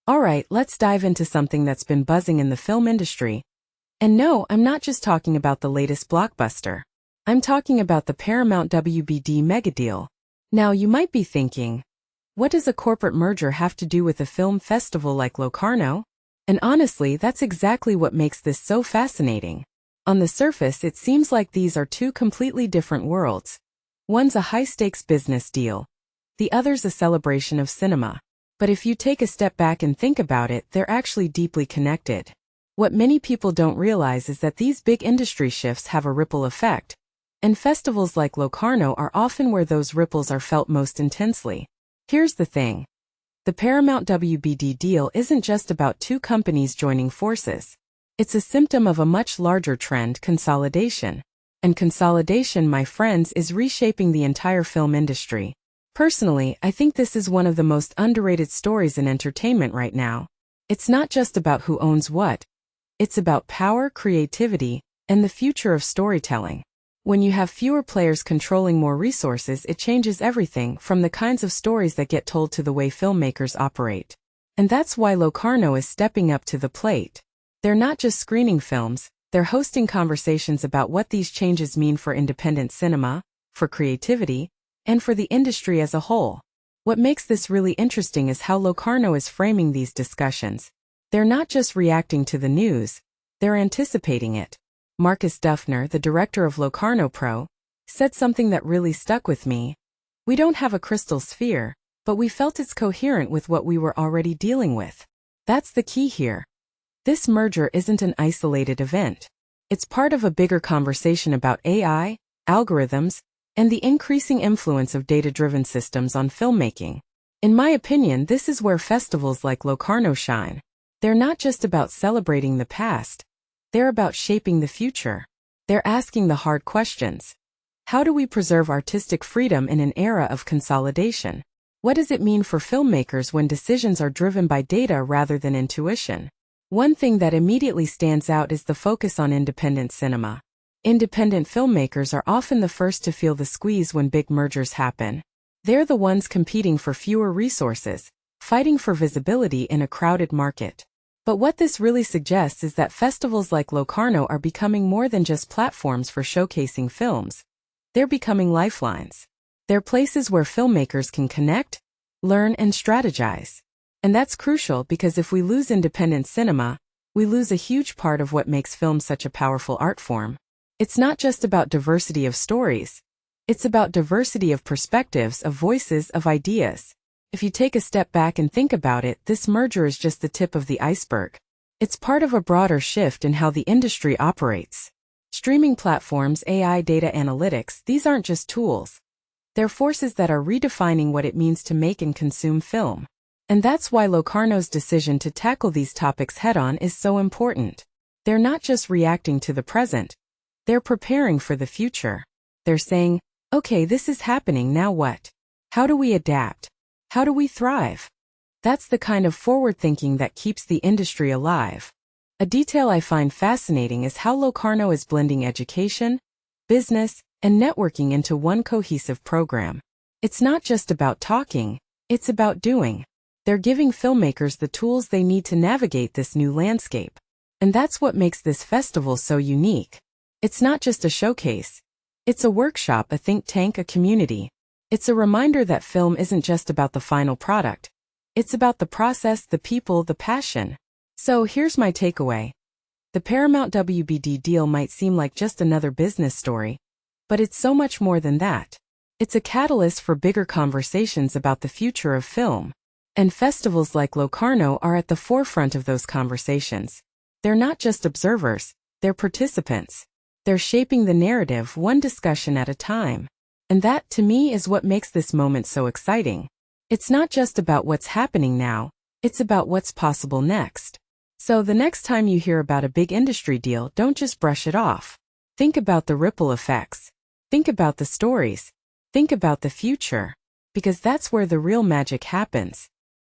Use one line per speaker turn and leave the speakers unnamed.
Alright, let's dive into something that's been buzzing in the film industry. And no, I'm not just talking about the latest blockbuster. I'm talking about the Paramount-WBD megadeal. Now you might be thinking, what does a corporate merger have to do with a film festival like Locarno? And honestly, that's exactly what makes this so fascinating. On the surface, it seems like these are two completely different worlds. One's a high-stakes business deal. The other's a celebration of cinema. But if you take a step back and think about it, they're actually deeply connected. What many people don't realize is that these big industry shifts have a ripple effect. And festivals like Locarno are often where those ripples are felt most intensely. Here's the thing. The Paramount-WBD deal isn't just about two companies joining forces. It's a symptom of a much larger trend, consolidation. And consolidation, my friends, is reshaping the entire film industry. Personally, I think this is one of the most underrated stories in entertainment right now. It's not just about who owns what. It's about power, creativity, and the future of storytelling. When you have fewer players controlling more resources, it changes everything from the kinds of stories that get told to the way filmmakers operate. And that's why Locarno is stepping up to the plate. They're not just screening films, they're hosting conversations about what these changes mean for independent cinema, for creativity, and for the industry as a whole. What makes this really interesting is how Locarno is framing these discussions. They're not just reacting to the news, they're anticipating it. Markus Duffner, the director of Locarno Pro, said something that really stuck with me. We don't have a crystal sphere, but we felt it's coherent with what we were already dealing with. That's the key here. This merger isn't an isolated event. It's part of a bigger conversation about AI, algorithms, and the increasing influence of data-driven systems on filmmaking. In my opinion, this is where festivals like Locarno shine. They're not just about celebrating the past. They're about shaping the future. They're asking the hard questions. How do we preserve artistic freedom in an era of consolidation? What does it mean for filmmakers when decisions are driven by data rather than intuition? One thing that immediately stands out is the focus on independent cinema. Independent filmmakers are often the first to feel the squeeze when big mergers happen. They're the ones competing for fewer resources, fighting for visibility in a crowded market. But what this really suggests is that festivals like Locarno are becoming more than just platforms for showcasing films. They're becoming lifelines. They're places where filmmakers can connect, learn, and strategize. And that's crucial because if we lose independent cinema, we lose a huge part of what makes film such a powerful art form. It's not just about diversity of stories. It's about diversity of perspectives, of voices, of ideas. If you take a step back and think about it, this merger is just the tip of the iceberg. It's part of a broader shift in how the industry operates. Streaming platforms, AI, data analytics, these aren't just tools. They're forces that are redefining what it means to make and consume film. And that's why Locarno's decision to tackle these topics head-on is so important. They're not just reacting to the present. They're preparing for the future. They're saying, okay, this is happening, now what? How do we adapt? How do we thrive? That's the kind of forward thinking that keeps the industry alive. A detail I find fascinating is how Locarno is blending education, business, and networking into one cohesive program. It's not just about talking, it's about doing. They're giving filmmakers the tools they need to navigate this new landscape. And that's what makes this festival so unique. It's not just a showcase. It's a workshop, a think tank, a community. It's a reminder that film isn't just about the final product. It's about the process, the people, the passion. So here's my takeaway. The Paramount-WBD deal might seem like just another business story, but it's so much more than that. It's a catalyst for bigger conversations about the future of film. And festivals like Locarno are at the forefront of those conversations. They're not just observers, they're participants. They're shaping the narrative one discussion at a time. And that, to me, is what makes this moment so exciting. It's not just about what's happening now, it's about what's possible next. So the next time you hear about a big industry deal, don't just brush it off. Think about the ripple effects. Think about the stories. Think about the future. Because that's where the real magic happens.